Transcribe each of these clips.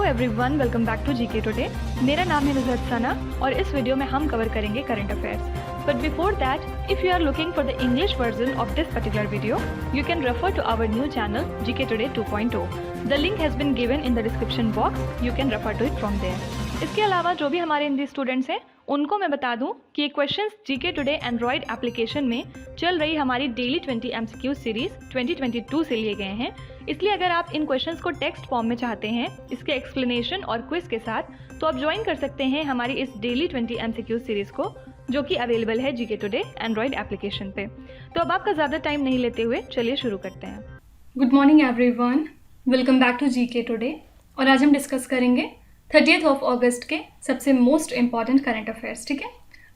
Everyone, welcome back to GK today. मेरा नाम है नुज़हत सना और इस वीडियो में हम कवर करेंगे current affairs. But before that, if you are looking for the English version of this particular video, you can refer to our new channel GK today 2.0। The link has been given in the description box, you can refer to it from there. इसके अलावा जो भी हमारे Hindi students हैं उनको मैं बता दूं कि ये questions GK today Android application में चल रही हमारी डेली 20 MCQ सीरीज 2022 से लिए गए हैं। इसलिए अगर आप इन क्वेश्चंस को टेक्स्ट फॉर्म में चाहते हैं इसके एक्सप्लेनेशन और क्विज के साथ, तो आप ज्वाइन कर सकते हैं हमारी इस डेली 20 MCQ सीरीज को, जो कि अवेलेबल है जीके टुडे एंड्रॉयड एप्लीकेशन पे। तो अब आपका ज़्यादा टाइम नहीं लेते हुए चलिए शुरू करते हैं। Good morning everyone, welcome back to GK today. और आज हम डिस्कस करेंगे 30th ऑफ अगस्त के सबसे मोस्ट इम्पॉर्टेंट करंट अफेयर्स। ठीक है,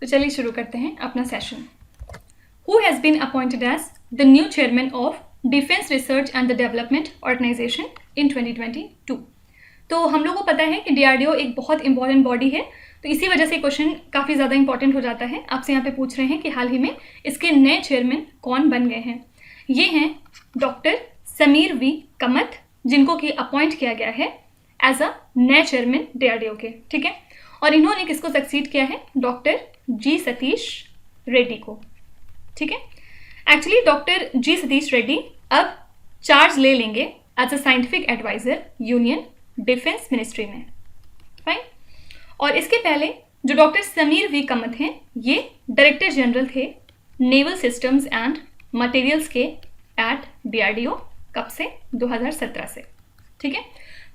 तो चलिए शुरू करते हैं अपना session. Who has been appointed as the new chairman of defence research and the development organisation in 2022। तो हम लोगों को पता है कि DRDO एक बहुत इंपॉर्टेंट बॉडी है, तो इसी वजह से क्वेश्चन काफ़ी ज़्यादा इंपॉर्टेंट हो जाता है। आपसे यहाँ पे पूछ रहे हैं कि हाल ही में इसके नए चेयरमैन कौन बन गए हैं। ये हैं डॉक्टर समीर वी कमत, जिनको कि अपॉइंट किया गया है एज अ नए चेयरमैन DRDO के। ठीक है, और इन्होंने किसको सक्सीड किया है? डॉक्टर जी सतीश रेड्डी को। ठीक है, actually doctor G Satish Reddy अब चार्ज ले लेंगे as a scientific advisor union defence ministry में। फाइन। और इसके पहले जो डॉक्टर समीर वी कमत हैं, ये डायरेक्टर जनरल थे नेवल सिस्टम्स एंड मटेरियल्स के एट DRDO। कब से? 2017 से। ठीक है,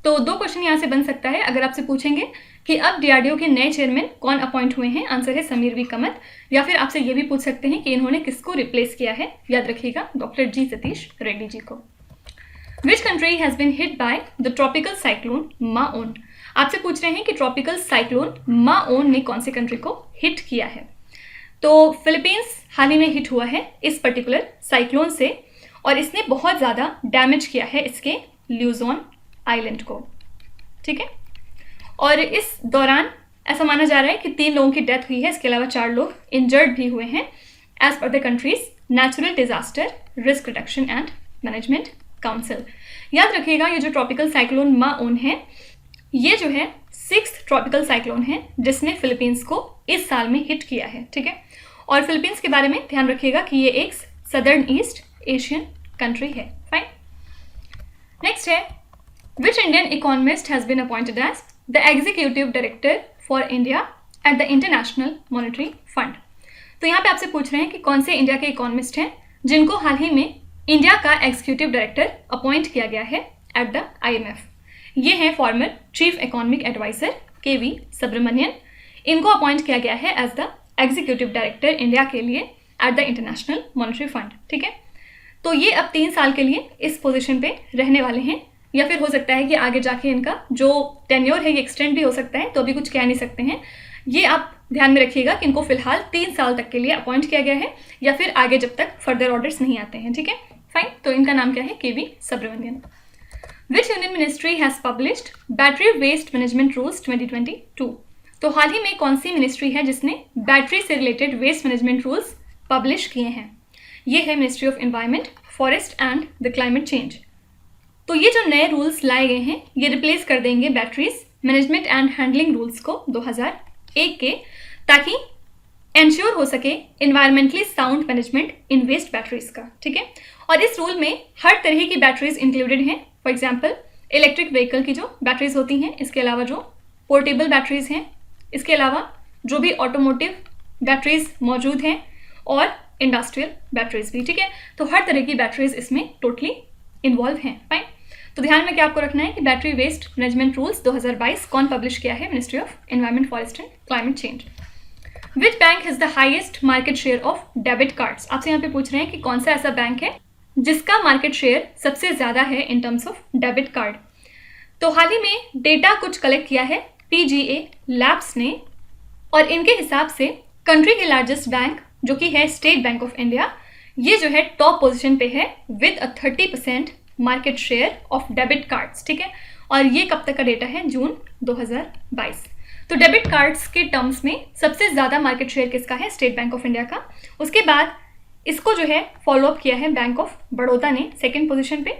तो दो क्वेश्चन यहाँ से बन सकता है। अगर आपसे पूछेंगे कि अब DRDO के नए चेयरमैन कौन अपॉइंट हुए हैं, आंसर है समीर वी कमत। या फिर आपसे ये भी पूछ सकते हैं कि इन्होंने किसको रिप्लेस किया है। याद रखिएगा, डॉक्टर जी सतीश रेड्डी जी को। Which country has been hit by the tropical cyclone माओन? आपसे पूछ रहे हैं कि ट्रॉपिकल साइक्लोन माओन ने कौन सी कंट्री को हिट किया है। तो फिलीपींस हाल ही में हिट हुआ है इस पर्टिकुलर साइक्लोन से, और इसने बहुत ज़्यादा डैमेज किया है इसके ल्यूजोन आइलैंड को। ठीक है, और इस दौरान ऐसा माना जा रहा है कि 3 लोगों की डेथ हुई है। इसके अलावा 4 लोग इंजर्ड भी हुए हैं as per the country's natural disaster risk reduction and management council. याद रखिएगा, ये जो ट्रॉपिकल साइक्लोन माओन है, ये जो है 6th ट्रॉपिकल साइक्लोन है जिसने फिलीपींस को इस साल में हिट किया है। ठीक है, और फिलीपींस के बारे में ध्यान रखिएगा कि ये एक सदर्न ईस्ट एशियन कंट्री है। फाइन। नेक्स्ट है, which Indian economist has been appointed as the executive director for India at the International Monetary Fund? तो यहाँ पे आपसे पूछ रहे हैं कि कौन से इंडिया के इकोनॉमिस्ट हैं जिनको हाल ही में इंडिया का एग्जीक्यूटिव डायरेक्टर अपॉइंट किया गया है एट द IMF। ये हैं former chief economic advisor KV Subramanian. इनको अपॉइंट किया गया है as the executive director India के लिए at the International Monetary Fund. ठीक है, तो ये अब 3 साल के लिए इस पोजिशन पे रहने वाले हैं, या फिर हो सकता है कि आगे जाके इनका जो टेन्योर है ये एक्सटेंड भी हो सकता है, तो अभी कुछ कह नहीं सकते हैं। ये आप ध्यान में रखिएगा कि इनको फिलहाल 3 साल तक के लिए अपॉइंट किया गया है, या फिर आगे जब तक फर्दर ऑर्डर्स नहीं आते हैं। ठीक है, फाइन। तो इनका नाम क्या है? KV Subramanian. Which union ministry has published battery waste management rules 2022? तो हाल ही में कौन सी मिनिस्ट्री है जिसने बैटरी से related waste management rules publish किए हैं? ये है ministry of environment, forest and the climate change. तो ये जो नए रूल्स लाए गए हैं, ये रिप्लेस कर देंगे batteries management and handling rules को 2001 के, ताकि एंश्योर हो सके इन्वायरमेंटली साउंड मैनेजमेंट इन वेस्ट बैटरीज का। ठीक है, और इस रूल में हर तरह की बैटरीज इंक्लूडेड हैं। फॉर एग्जांपल इलेक्ट्रिक व्हीकल की जो बैटरीज होती हैं, इसके अलावा जो पोर्टेबल बैटरीज हैं, इसके अलावा जो भी ऑटोमोटिव बैटरीज मौजूद हैं, और इंडस्ट्रियल बैटरीज भी। ठीक है, तो हर तरह की बैटरीज इसमें टोटली इन्वॉल्व हैं। फाइन। तो ध्यान में क्या आपको रखना है कि बैटरी वेस्ट मैनेजमेंट रूल्स 2022 कौन पब्लिश किया है? Ministry of environment, forest and climate change. Which bank has the highest market share of debit cards? आपसे यहाँ पे पूछ रहे हैं कि कौन सा ऐसा बैंक है जिसका मार्केट शेयर सबसे ज्यादा है इन टर्म्स ऑफ डेबिट कार्ड। तो हाल ही में डेटा कुछ कलेक्ट किया है PGA लैब्स ने, और इनके हिसाब से कंट्री के लार्जेस्ट बैंक जो कि है स्टेट बैंक ऑफ इंडिया, ये जो है टॉप पोजीशन पे है with a 30% market share of debit cards. ठीक है, और ये कब तक का डेटा है? जून 2022। तो डेबिट कार्ड्स के टर्म्स में सबसे ज़्यादा मार्केट शेयर किसका है? स्टेट बैंक ऑफ इंडिया का। उसके बाद इसको जो है फॉलो अप किया है बैंक ऑफ बड़ौदा ने 2nd पोजीशन पे,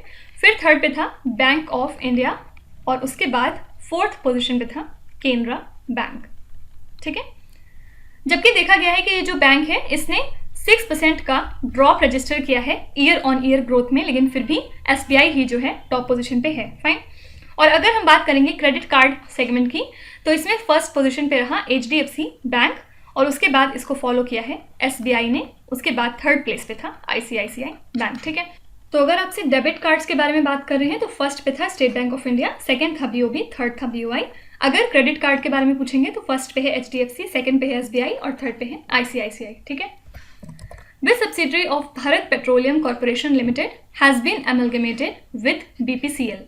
फिर 3rd पे था बैंक ऑफ इंडिया, और उसके बाद 4th पोजीशन पे था केनरा बैंक। ठीक है, जबकि देखा गया है कि ये जो बैंक है इसने 6% का ड्रॉप रजिस्टर किया है ईयर ऑन ईयर ग्रोथ में, लेकिन फिर भी SBI ही जो है टॉप पोजीशन पे है। फाइन। और अगर हम बात करेंगे क्रेडिट कार्ड सेगमेंट की, तो इसमें फर्स्ट पोजीशन पे रहा HDFC बैंक, और उसके बाद इसको फॉलो किया है SBI ने, उसके बाद 3rd प्लेस पे था ICICI बैंक। ठीक है, तो अगर आपसे डेबिट कार्ड्स के बारे में बात कर रहे हैं तो फर्स्ट पे था state bank of India, second था BOB, थर्ड था BOI। अगर क्रेडिट कार्ड के बारे में पूछेंगे तो फर्स्ट पे है HDFC, सेकंड पे है SBI और थर्ड पे है ICICI। ठीक है, This subsidiary of Bharat Petroleum Corporation Limited has been amalgamated with BPCL।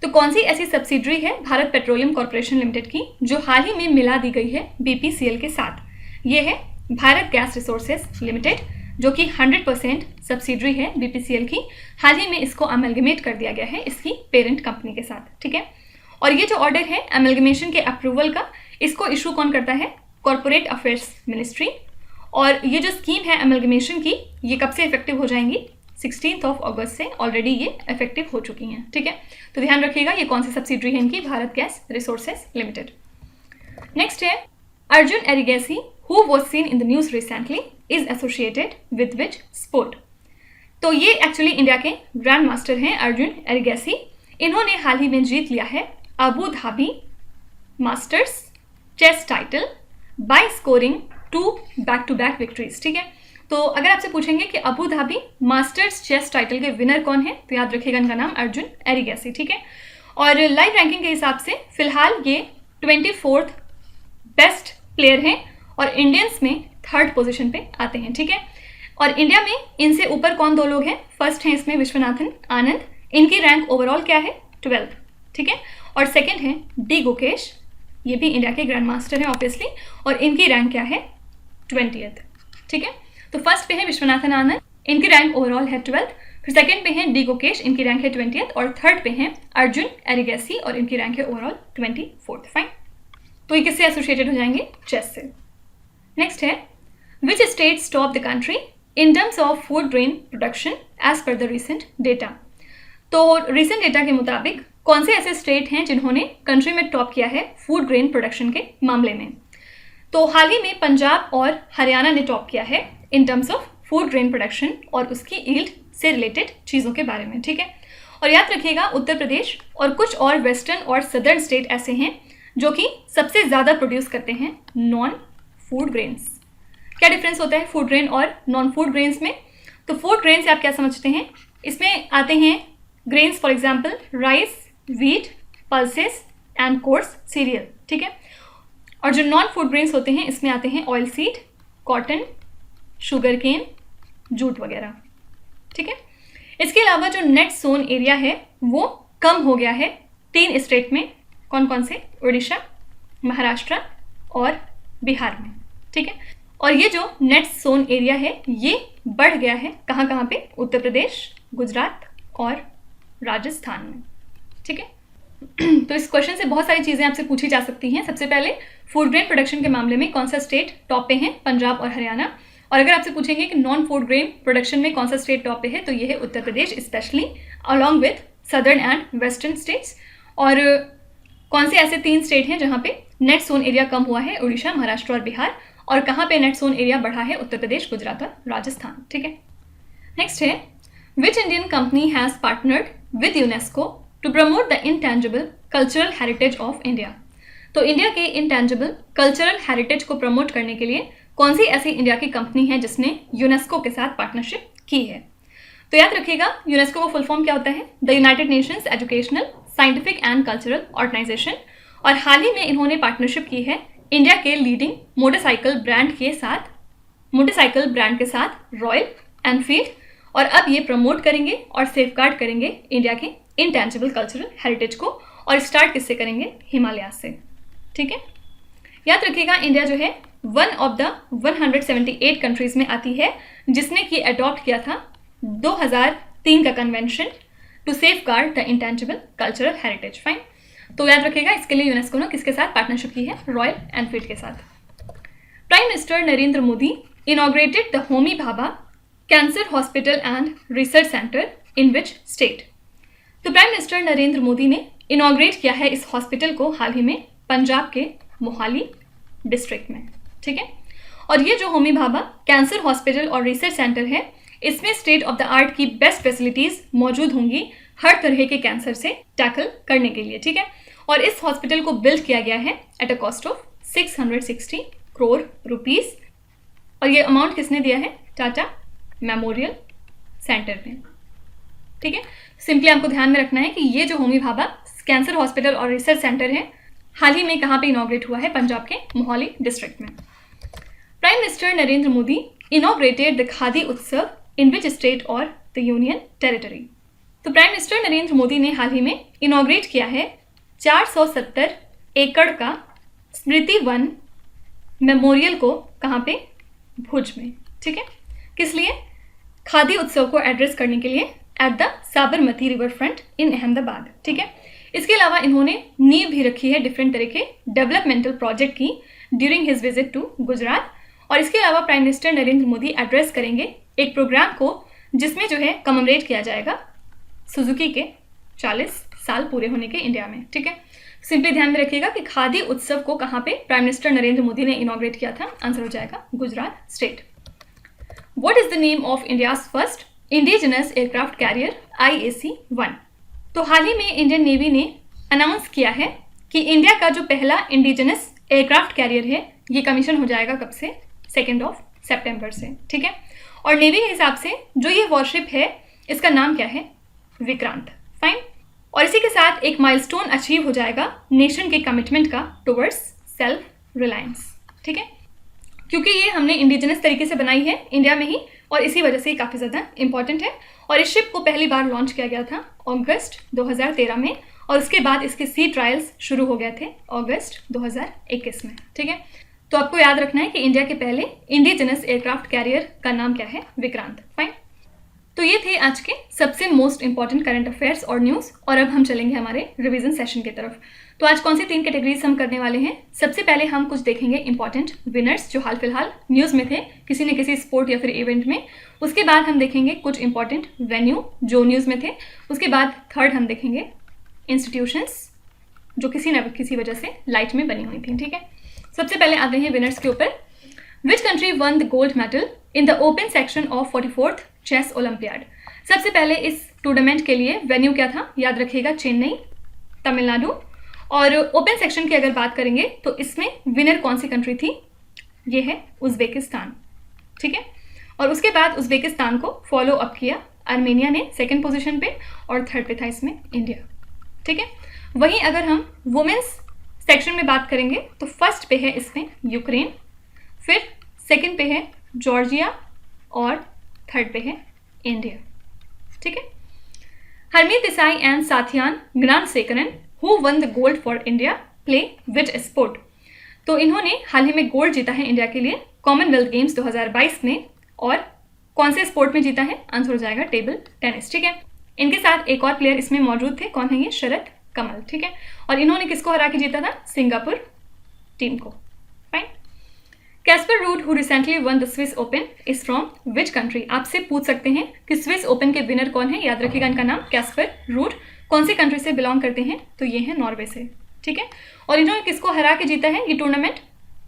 तो कौन सी ऐसी सब्सिडरी है भारत पेट्रोलियम कॉर्पोरेशन लिमिटेड की जो हाल ही में मिला दी गई है BPCL के साथ? ये है भारत गैस रिसोर्सेज लिमिटेड, जो कि 100% सब्सिडरी है BPCL की। हाल ही में इसको अमेलगमेट कर दिया गया है इसकी पेरेंट कंपनी के साथ। ठीक है, और ये जो ऑर्डर है अमेलगमेशन के अप्रूवल का, इसको इशू कौन करता है? Corporate affairs ministry. और ये जो स्कीम है अमेलगमेशन की, ये कब से इफेक्टिव हो जाएंगी? 16 अगस्त से ऑलरेडी ये इफेक्टिव हो चुकी हैं। ठीक है, तो ध्यान रखिएगा ये कौन सी सब्सिडरी है इनकी, Bharat gas resources limited. Next है Arjun Erigaisi, who was seen in the news recently, is associated with which sport? तो ये एक्चुअली इंडिया के ग्रैंड मास्टर हैं अर्जुन एरिगेसी। इन्होंने हाल ही में जीत लिया है Abu Dhabi masters chess title by scoring 2 back to back victories. ठीक है, तो अगर आपसे पूछेंगे कि Abu Dhabi masters chess title के विनर कौन है, तो याद रखिएगा इनका नाम अर्जुन एरिगेसी। ठीक है, और लाइव रैंकिंग के हिसाब से फिलहाल ये 24th बेस्ट प्लेयर हैं और इंडियंस में 3rd पोजीशन पे आते हैं। ठीक है, और इंडिया में इनसे ऊपर कौन दो लोग हैं? फर्स्ट हैं इसमें विश्वनाथन आनंद, इनकी रैंक ओवरऑल क्या है? 12th। ठीक है, और सेकेंड है डी गुकेश, ये भी इंडिया के ग्रैंड मास्टर हैं ऑब्वियसली, और इनकी रैंक क्या है? 20th। ठीक है, तो फर्स्ट पे है विश्वनाथन आनंद, इनकी रैंक ओवरऑल है 12th, फिर सेकंड पे है डी गुकेश, इनकी रैंक है 20th, और थर्ड पे है अर्जुन एरिगेसी और इनकी रैंक है ओवरऑल 24th। फाइन, तो ये किससे एसोसिएटेड हो जाएंगे? चेस से। नेक्स्ट है which states top the country in terms of food grain production as per the recent data? तो रिसेंट डेटा के मुताबिक कौन से ऐसे स्टेट हैं जिन्होंने कंट्री में टॉप किया है फूड ग्रेन प्रोडक्शन के मामले में? तो हाल ही में पंजाब और हरियाणा ने टॉप किया है इन terms of food grain production और उसकी ईल्ड से रिलेटेड चीज़ों के बारे में। ठीक है, और याद रखिएगा उत्तर प्रदेश और कुछ और वेस्टर्न और सदर्न स्टेट ऐसे हैं जो कि सबसे ज़्यादा प्रोड्यूस करते हैं नॉन फूड ग्रेन्स। क्या डिफरेंस होता है फूड ग्रेन और नॉन फूड ग्रेन्स में? तो फूड ग्रेन से आप क्या समझते हैं? इसमें आते हैं grains, for example rice, wheat, pulses and course serial. ठीक है, और जो नॉन फूड ग्रेन्स होते हैं इसमें आते हैं oil seed, cotton, sugar cane, jute वगैरह। ठीक है, इसके अलावा जो नेट सोन एरिया है वो कम हो गया है 3 स्टेट में। कौन कौन से? उड़ीसा, महाराष्ट्र और बिहार में। ठीक है, और ये जो नेट सोन एरिया है ये बढ़ गया है कहाँ कहाँ पे? उत्तर प्रदेश, गुजरात और राजस्थान में। ठीक है, तो इस क्वेश्चन से बहुत सारी चीज़ें आपसे पूछी जा सकती हैं। सबसे पहले फूड ग्रेन प्रोडक्शन के मामले में कौन सा स्टेट टॉप पे है? पंजाब और हरियाणा। और अगर आपसे पूछेंगे कि नॉन फूड ग्रेन प्रोडक्शन में कौन सा स्टेट टॉप पे है, तो ये है Uttar Pradesh, specially along with southern and western states. और कौन से ऐसे 3 स्टेट हैं जहाँ पे नेट सोन एरिया कम हुआ है? उड़ीसा, महाराष्ट्र और बिहार। और कहाँ पे नेट सोन एरिया बढ़ा है? उत्तर प्रदेश, गुजरात और राजस्थान। ठीक है, नेक्स्ट है which Indian company has partnered with UNESCO to promote the intangible cultural heritage of India? तो इंडिया के इंटेंजिबल कल्चरल हेरिटेज को प्रमोट करने के लिए कौन सी ऐसी इंडिया की कंपनी है जिसने यूनेस्को के साथ पार्टनरशिप की है? तो याद रखिएगा यूनेस्को का फुल फॉर्म क्या होता है? The United Nations Educational, Scientific and Cultural Organization. और हाल ही में इन्होंने पार्टनरशिप की है इंडिया के लीडिंग मोटरसाइकिल ब्रांड के साथ रॉयल एनफील्ड। और अब ये प्रमोट करेंगे और सेफगार्ड करेंगे इंडिया के इंटेंजिबल कल्चरल हेरिटेज को। और स्टार्ट किससे करेंगे? हिमालय से। ठीक है, याद रखिएगा इंडिया जो है वन ऑफ द 178 कंट्रीज में आती है जिसने कि अडॉप्ट किया था 2003 का convention to safeguard the intangible cultural heritage. Fine, तो याद रखिएगा इसके लिए यूनेस्को ने किसके साथ पार्टनरशिप की है? रॉयल एनफील्ड के साथ। Prime minister Narendra Modi inaugurated the Homi Bhabha cancer hospital and research centre in which state? तो प्राइम मिनिस्टर नरेंद्र मोदी ने इनॉग्रेट किया है इस हॉस्पिटल को हाल ही में पंजाब के मोहाली डिस्ट्रिक्ट में, ठीक है। और ये जो होमी भाभा कैंसर हॉस्पिटल और रिसर्च सेंटर है, इसमें स्टेट ऑफ द आर्ट की बेस्ट फैसिलिटीज मौजूद होंगी हर तरह के कैंसर से टैकल करने के लिए, ठीक है। और इस हॉस्पिटल को बिल्ड किया गया है at a cost of 660 crore rupees. और ये अमाउंट किसने दिया है? टाटा मेमोरियल सेंटर ने, ठीक है। सिंपली आपको ध्यान में रखना है कि ये जो होमी भाभा कैंसर हॉस्पिटल और रिसर्च सेंटर है हाल ही में कहाँ पे इनॉग्रेट हुआ है? पंजाब के मोहाली डिस्ट्रिक्ट में। Prime minister Narendra Modi inaugurated the khadi उत्सव इन विच स्टेट और द यूनियन टेरिटरी। तो प्राइम मिनिस्टर नरेंद्र मोदी ने हाल ही में इनॉग्रेट किया है 470 एकड़ का स्मृति वन मेमोरियल को, कहाँ पे? भुज में, ठीक है। किस लिए? खादी उत्सव को एड्रेस करने के लिए at the Sabarmati river front in Ahmedabad, ठीक है। इसके अलावा इन्होंने नींव भी रखी है डिफरेंट तरह के डेवलपमेंटल प्रोजेक्ट की during his visit to Gujarat. और इसके अलावा prime minister Narendra Modi address करेंगे एक प्रोग्राम को जिसमें जो है कमेमोरेट किया जाएगा सुजुकी के 40 साल पूरे होने के इंडिया में, ठीक है। सिंपली ध्यान में रखिएगा कि खादी उत्सव को कहाँ पे प्राइम मिनिस्टर नरेंद्र मोदी ने इनॉग्रेट किया था? आंसर हो जाएगा Gujarat state. What is the name of India's first indigenous aircraft carrier IAC-1? तो हाल ही में इंडियन नेवी ने अनाउंस किया है कि इंडिया का जो पहला इंडिजिनस एयरक्राफ्ट कैरियर है ये कमीशन हो जाएगा कब से? 2 सितंबर से, ठीक है। और नेवी के हिसाब से जो ये वॉरशिप है इसका नाम क्या है? विक्रांत, फाइन। और इसी के साथ एक माइलस्टोन अचीव हो जाएगा नेशन के कमिटमेंट का टुवर्ड्स सेल्फ रिलायंस, ठीक है। क्योंकि ये हमने इंडिजिनस तरीके से बनाई है इंडिया में ही और इसी वजह से ये काफ़ी ज़्यादा इंपॉर्टेंट है। और इस शिप को पहली बार लॉन्च किया गया था अगस्त 2013 में और उसके बाद इसके सी ट्रायल्स शुरू हो गए थे अगस्त 2021 में, ठीक है। तो आपको याद रखना है कि इंडिया के पहले इंडिजिनस एयरक्राफ्ट कैरियर का नाम क्या है? विक्रांत, फाइन। तो ये थे आज के सबसे मोस्ट इंपॉर्टेंट करंट अफेयर्स और न्यूज़। और अब हम चलेंगे हमारे रिवीजन सेशन की तरफ। तो आज कौन सी 3 कैटेगरीज हम करने वाले हैं? सबसे पहले हम कुछ देखेंगे इंपॉर्टेंट विनर्स जो हाल फिलहाल न्यूज़ में थे किसी न किसी स्पोर्ट या फिर इवेंट में। उसके बाद हम देखेंगे कुछ इंपॉर्टेंट वेन्यू जो न्यूज़ में थे। उसके बाद थर्ड हम देखेंगे इंस्टीट्यूशंस जो किसी न किसी वजह से लाइट में बनी हुई थी, ठीक है। सबसे पहले आते हैं विनर्स के ऊपर। Which country won the gold medal in the open section of 44th chess olympiad? सबसे पहले इस टूर्नामेंट के लिए वेन्यू क्या था? याद रखिएगा, चेन्नई, तमिलनाडु। और ओपन सेक्शन की अगर बात करेंगे तो इसमें विनर कौन सी कंट्री थी? ये है उज्बेकिस्तान, ठीक है। और उसके बाद उज्बेकिस्तान को फॉलो अप किया आर्मेनिया ने 2nd पोजीशन पे और 3rd पे था इसमें इंडिया, ठीक है। वहीं अगर हम वुमेन्स सेक्शन में बात करेंगे तो फर्स्ट पे है इसमें यूक्रेन, फिर 2nd पे है जॉर्जिया और 3rd पे है इंडिया, ठीक है। Harmeet Desai and Sathiyan Gnanasekaran who won the gold for India play which sport? तो इन्होंने हाल ही में गोल्ड जीता है इंडिया के लिए कॉमनवेल्थ गेम्स 2022 में। और कौन से स्पोर्ट में जीता है? आंसर हो जाएगा टेबल टेनिस, ठीक है। इनके साथ एक और प्लेयर इसमें मौजूद थे, कौन है ये? शरद कमल, ठीक है। और इन्होंने किसको हरा के जीता था? सिंगापुर टीम को, fine. Caspar rude who recently one the Swiss open is from which country? आपसे पूछ सकते हैं कि स्विस ओपन के विनर कौन है। याद रखिएगा इनका नाम कैस्पर रूड। कौन से कंट्री से बिलोंग करते हैं? तो ये है नॉर्वे से, ठीक है। और इन्होंने किसको हरा के जीता है ये टूर्नामेंट?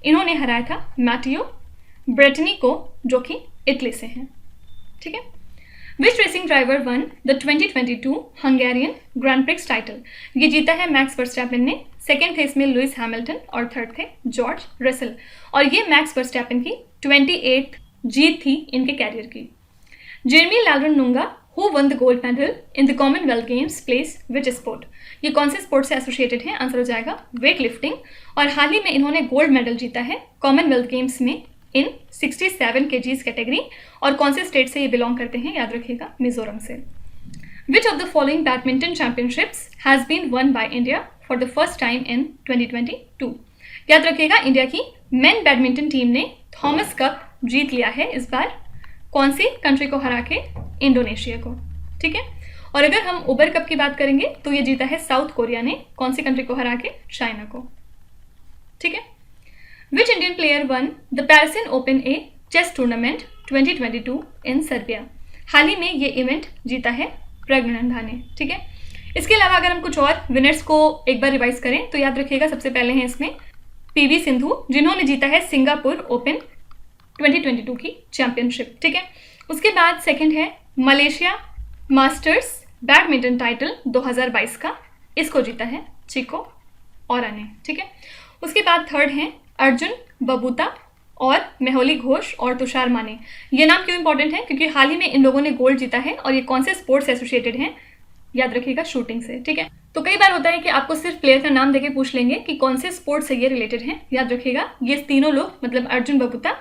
इन्होंने हराया था मैटियो ब्रेटनी को जो कि इटली से हैं, ठीक है। Which racing driver won the 2022 Hungarian grand prix title? ये जीता है मैक्स वर्स्टैपेन ने। 2nd थे इसमें लुइस हैमिल्टन और 3rd थे जॉर्ज रसल। और ये मैक्स वर्स्टैपेन की 28th जीत थी इनके कैरियर की। Jeremy Lalrinnunga who won the gold medal in the Commonwealth Games place which sport? ये कौन से स्पोर्ट से एसोसिएटेड है? आंसर हो जाएगा वेट लिफ्टिंग। और हाल ही में इन्होंने गोल्ड मेडल जीता है कॉमनवेल्थ गेम्स में इन 67 kgs कैटेगरी। और कौन से स्टेट से ये बिलोंग करते हैं? याद रखिएगा, मिजोरम से। Which of the following badminton championships has been won by India for the first time in 2022? याद रखिएगा इंडिया की मेन बैडमिंटन टीम ने थॉमस कप जीत लिया है इस बार। कौन सी कंट्री को हरा के? इंडोनेशिया को, ठीक है। और अगर हम उबर कप की बात करेंगे तो ये जीता है साउथ कोरिया ने। कौन सी कंट्री को हरा के? चाइना को, ठीक है। Which Indian player won the Parisian Open A chess tournament 2022 in Serbia? हाल ही में ये इवेंट जीता है प्रज्ञानंदा ने, ठीक है। इसके अलावा अगर हम कुछ और विनर्स को एक बार रिवाइज करें तो याद रखिएगा, सबसे पहले हैं इसमें पीवी सिंधु, जिन्होंने जीता है सिंगापुर ओपन 2022 की चैंपियनशिप, ठीक है। उसके बाद सेकंड है मलेशिया मास्टर्स बैडमिंटन टाइटल 2022 का, इसको जीता है चिको ओरा ने, ठीक है। उसके बाद थर्ड है अर्जुन बबूता और मेहुली घोष और तुषार माने। ये नाम क्यों इंपॉर्टेंट है? क्योंकि हाल ही में इन लोगों ने गोल्ड जीता है और ये कौन से स्पोर्ट्स से एसोसिएटेड हैं, याद रखिएगा शूटिंग से, ठीक है। तो कई बार होता है कि आपको सिर्फ प्लेयर का नाम देके पूछ लेंगे कि कौन से स्पोर्ट्स से ये रिलेटेड हैं। याद रखिएगा ये तीनों लोग मतलब अर्जुन बबूता,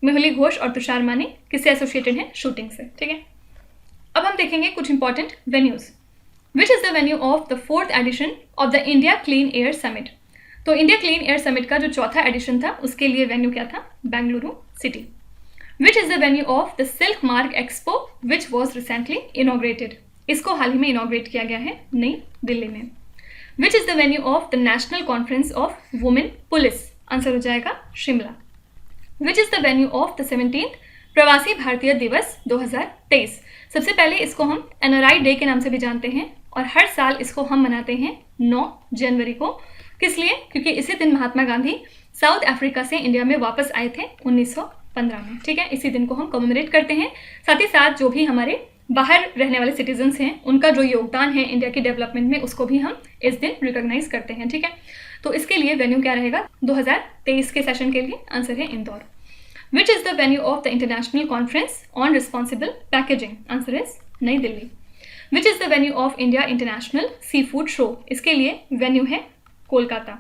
मेहुली घोष और तुषार माने किससे एसोसिएटेड हैं? शूटिंग से, ठीक है। अब हम देखेंगे कुछ important venues. Which is the venue of the 4th edition of the India clean air summit? तो इंडिया क्लीन एयर समिट का जो चौथा एडिशन था उसके लिए वेन्यू क्या था? Bengaluru city. Which is the venue of the silk mark expo which was recently inaugurated? इसको हाल ही में इनॉग्रेट किया गया है नई दिल्ली में। विच is the venue of the national conference of women police? Answer हो जाएगा शिमला। विच is the venue of the 17th प्रवासी भारतीय दिवस 2023? सबसे पहले इसको हम NRI डे के नाम से भी जानते हैं और हर साल इसको हम मनाते हैं 9 जनवरी को। किस लिए? क्योंकि इसी दिन महात्मा गांधी साउथ अफ्रीका से इंडिया में वापस आए थे 1915 में, ठीक है। इसी दिन को हम कमेमोरेट करते हैं। साथ ही साथ जो भी हमारे बाहर रहने वाले सिटीजन्स हैं उनका जो योगदान है इंडिया की डेवलपमेंट में उसको भी हम इस दिन रिकॉग्नाइज करते हैं, ठीक है। तो इसके लिए वेन्यू क्या रहेगा 2023 के सेशन के लिए? आंसर है Indore. Which is the venue of the international conference on responsible packaging? Answer is New Delhi. Which is the venue of India international sea food show? इसके लिए वेन्यू है Kolkata.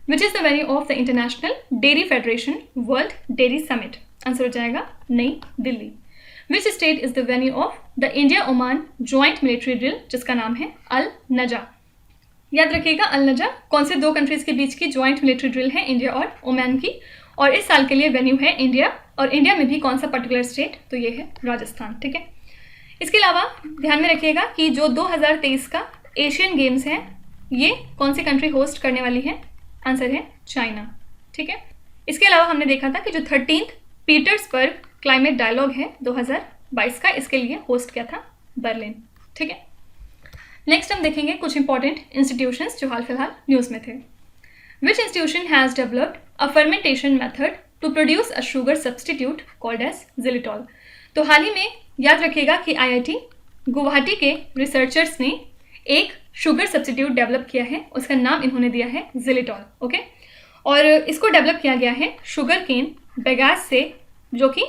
Which is the venue of the international dairy federation world dairy summit? Answer हो जाएगा New Delhi. Which state is the venue of the India Oman joint military drill जिसका नाम है अल नजा? याद रखिएगा अल नजा कौन से दो कंट्रीज के बीच की ज्वाइंट मिलिट्री ड्रिल है? इंडिया और ओमान की। और इस साल के लिए वेन्यू है इंडिया, और इंडिया में भी कौन सा पर्टिकुलर स्टेट? तो ये है राजस्थान, ठीक है। इसके अलावा ध्यान में रखिएगा कि जो 2023 का एशियन गेम्स है ये कौन सी कंट्री होस्ट करने वाली है? आंसर है चाइना, ठीक है। इसके अलावा हमने देखा था कि जो 13th पीटर्सबर्ग क्लाइमेट डायलॉग है 2022 का, इसके लिए होस्ट किया था बर्लिन, ठीक है। नेक्स्ट हम देखेंगे कुछ इंपॉर्टेंट इंस्टीट्यूशंस जो हाल फिलहाल न्यूज़ में थे। Which institution has developed a fermentation method to produce a sugar substitute called as xylitol? तो हाल ही में याद रखिएगा कि IIT गुवाहाटी के रिसर्चर्स ने एक शुगर सब्सटीट्यूट डेवलप किया है, उसका नाम इन्होंने दिया है जिलिटॉल, ओके। और इसको डेवलप किया गया है शुगर केन बेगास से, जो कि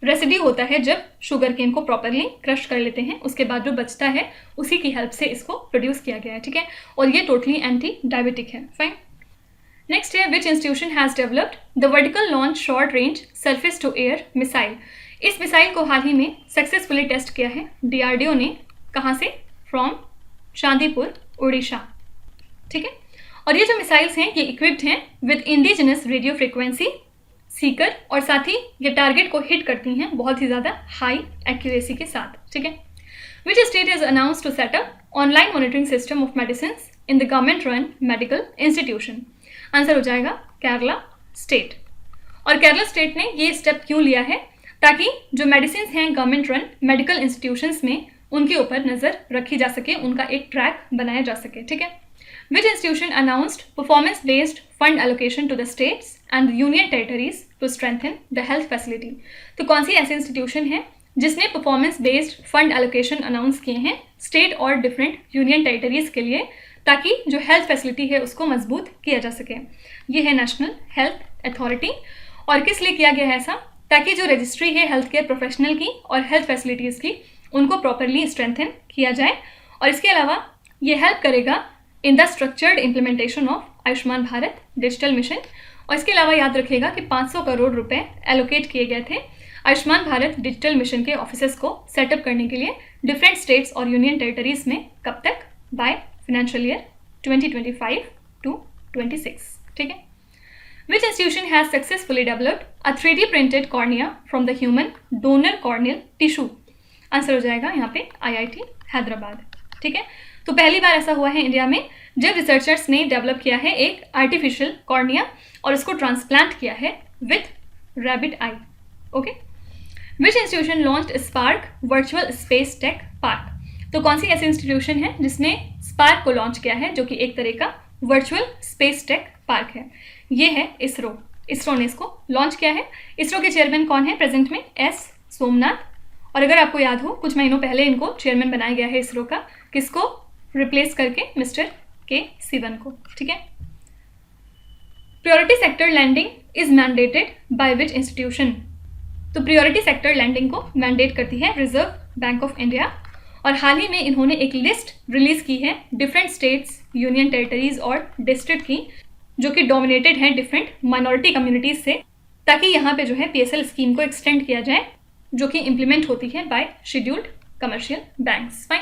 रेसिड्यू होता है जब शुगर केन को प्रॉपरली क्रश कर लेते हैं, उसके बाद जो बचता है उसी की हेल्प से इसको प्रोड्यूस किया गया है, ठीक है। और ये टोटली एंटी डायबिटिक है, फाइन। नेक्स्ट है which institution has developed the vertical launch short range surface to air missile? इस मिसाइल को हाल ही में सक्सेसफुली टेस्ट किया है DRDO ने। कहाँ से? फ्रॉम चांदीपुर उड़ीसा, ठीक है। और ये जो मिसाइल्स हैं ये इक्विप्ड हैं with indigenous radio frequency Sikar, और साथ ही ये टारगेट को हिट करती हैं बहुत ही ज़्यादा हाई एक्यूरेसी के साथ, ठीक है। Which state is announce to set up online monitoring system of medicine in the government run medical institution? Answer हो जाएगा केरला स्टेट। और केरला स्टेट ने ये स्टेप क्यों लिया है? ताकि जो मेडिसिन हैं गवर्नमेंट रन मेडिकल इंस्टीट्यूशंस में उनके ऊपर नज़र रखी जा सके, उनका एक ट्रैक बनाया जा सके, ठीक है। Which institution announced performance based fund allocation to the states and union territories to strengthen the health facility? तो कौन सी ऐसी इंस्टीट्यूशन है जिसने performance based fund allocation announce किए हैं स्टेट और डिफरेंट यूनियन टेरिटरीज के लिए, ताकि जो हेल्थ फैसिलिटी है उसको मजबूत किया जा सके? ये है नेशनल हेल्थ अथॉरिटी। और किस लिए किया गया है ऐसा? ताकि जो रजिस्ट्री है हेल्थ केयर प्रोफेशनल की और हेल्थ फैसिलिटीज़ की उनको प्रॉपरली स्ट्रेंथन किया जाए। और इसके अलावा ये हेल्प करेगा in the structured implementation of Ayushman Bharat digital mission. और इसके अलावा याद रखिएगा कि 500 करोड़ रुपए एलोकेट किए गए थे आयुष्मान भारत डिजिटल मिशन के ऑफिसेस को सेटअप करने के लिए डिफरेंट स्टेट्स और यूनियन टेरिटरीज में। कब तक? बाय फाइनेंशियल ईयर 2025 to 26, ठीक है। Which institution has successfully developed a 3D printed cornea from the human donor corneal tissue? Answer हो जाएगा यहाँ पे IIT हैदराबाद, ठीक है। तो पहली बार ऐसा हुआ है इंडिया में जब रिसर्चर्स ने डेवलप किया है एक आर्टिफिशियल कॉर्निया और इसको ट्रांसप्लांट किया है with rabbit I, okay. Which institution launched spark virtual space tech park? तो कौन सी ऐसी इंस्टीट्यूशन है जिसने स्पार्क को लॉन्च किया है, जो कि एक तरह का वर्चुअल स्पेस टेक पार्क है? ये है इसरो। इसरो ने इसको लॉन्च किया है। इसरो के चेयरमैन कौन है प्रेजेंट में? एस सोमनाथ। और अगर आपको याद हो, कुछ महीनों पहले इनको चेयरमैन बनाया गया है इसरो का, किसको रिप्लेस करके? मिस्टर के सिवन को। ठीक है। Priority sector lending is mandated by which institution? तो प्रायोरिटी सेक्टर लैंडिंग को मैंडेट करती है रिजर्व बैंक ऑफ इंडिया। और हाल ही में इन्होंने एक लिस्ट रिलीज की है डिफरेंट स्टेट्स, यूनियन टेरिटरीज और डिस्ट्रिक्ट की, जो कि डोमिनेटेड हैं डिफरेंट माइनॉरिटी कम्युनिटीज से, ताकि यहाँ पे जो है PSL स्कीम को एक्सटेंड किया जाए, जो कि इम्प्लीमेंट होती है by scheduled commercial banks. Fine.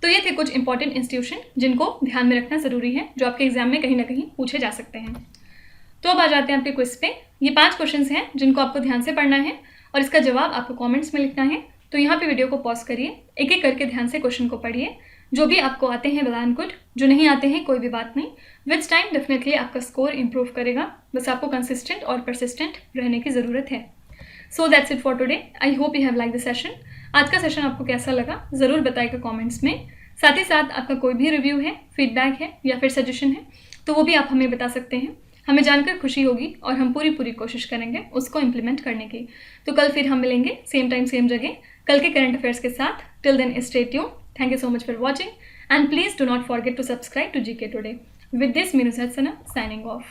तो ये थे कुछ इंपॉर्टेंट इंस्टीट्यूशन जिनको ध्यान में रखना ज़रूरी है, जो आपके एग्जाम में कहीं ना कहीं पूछे जा सकते हैं। तो अब आ जाते हैं आपके क्विज पे। ये 5 क्वेश्चंस हैं जिनको आपको ध्यान से पढ़ना है और इसका जवाब आपको कमेंट्स में लिखना है। तो यहाँ पे वीडियो को पॉज करिए, एक एक करके ध्यान से क्वेश्चन को पढ़िए। जो भी आपको आते हैं वेल एंड गुड, जो नहीं आते हैं कोई भी बात नहीं। विच टाइम डेफिनेटली आपका स्कोर इंप्रूव करेगा, बस आपको कंसिस्टेंट और परसिस्टेंट रहने की ज़रूरत है। So that's it for today. I hope you have like the session. आज का सेशन आपको कैसा लगा ज़रूर बताइएगा कमेंट्स में। साथ ही साथ आपका कोई भी रिव्यू है, फीडबैक है या फिर सजेशन है, तो वो भी आप हमें बता सकते हैं। हमें जानकर खुशी होगी और हम पूरी कोशिश करेंगे उसको इम्प्लीमेंट करने की। तो कल फिर हम मिलेंगे सेम टाइम सेम जगह, कल के करंट अफेयर्स के साथ। Till then stay tuned. Thank you so much for watching, and please do not forget to subscribe to GK Today. With this, Meenu Satsana signing off.